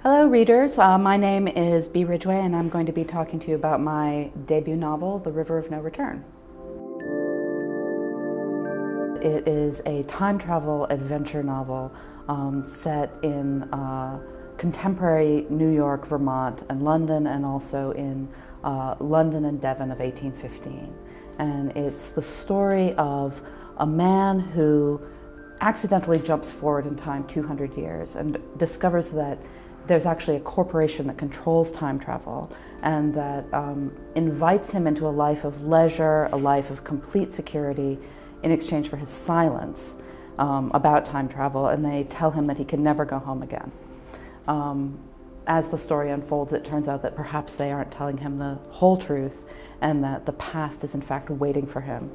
Hello readers, my name is Bee Ridgway and I'm going to be talking to you about my debut novel, The River of No Return. It is a time travel adventure novel set in contemporary New York, Vermont, and London, and also in London and Devon of 1815. And it's the story of a man who accidentally jumps forward in time 200 years and discovers that there's actually a corporation that controls time travel and that invites him into a life of leisure, a life of complete security in exchange for his silence about time travel, and they tell him that he can never go home again. As the story unfolds, it turns out that perhaps they aren't telling him the whole truth and that the past is in fact waiting for him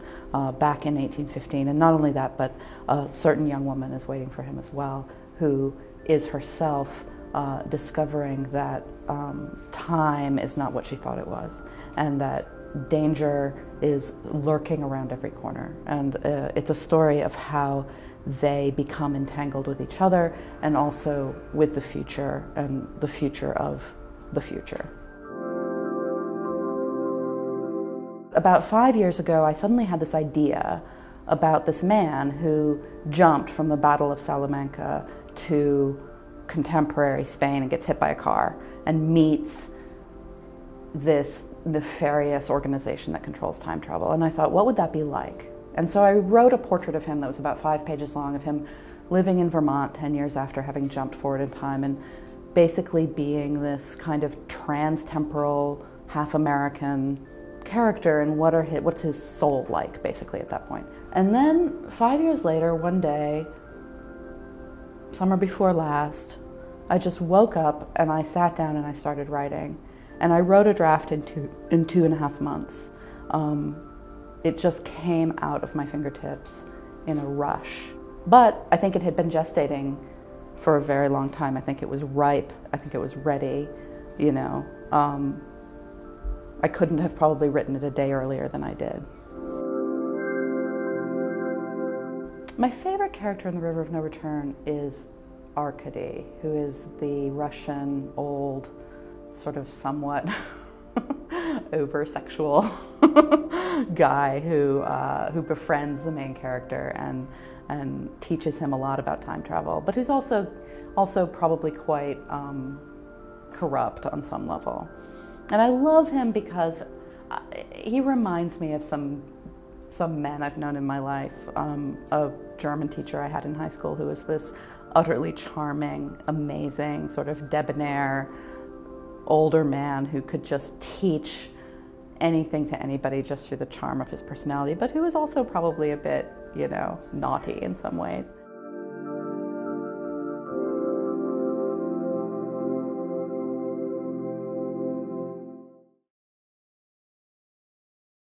back in 1815. And not only that, but a certain young woman is waiting for him as well, who is herself discovering that time is not what she thought it was, and that danger is lurking around every corner. And it's a story of how they become entangled with each other and also with the future and the future of the future. About 5 years ago, I suddenly had this idea about this man who jumped from the Battle of Salamanca to contemporary Spain and gets hit by a car and meets this nefarious organization that controls time travel. And I thought, what would that be like? And so I wrote a portrait of him that was about 5 pages long, of him living in Vermont 10 years after having jumped forward in time and basically being this kind of trans-temporal, half-American character, and what's his soul like, basically, at that point. And then 5 years later, one day, summer before last, I just woke up and I sat down and I started writing. And I wrote a draft in 2.5 months. It just came out of my fingertips in a rush. But I think it had been gestating for a very long time. I think it was ripe. I think it was ready, you know. I couldn't have probably written it a day earlier than I did. My favorite character in The River of No Return is Arkady, who is the Russian, old, sort of somewhat over-sexual guy who befriends the main character and teaches him a lot about time travel, but who's also probably quite corrupt on some level. And I love him because he reminds me of some men I've known in my life. A German teacher I had in high school who was this utterly charming, amazing, sort of debonair older man who could just teach anything to anybody just through the charm of his personality, but who was also probably a bit, you know, naughty in some ways.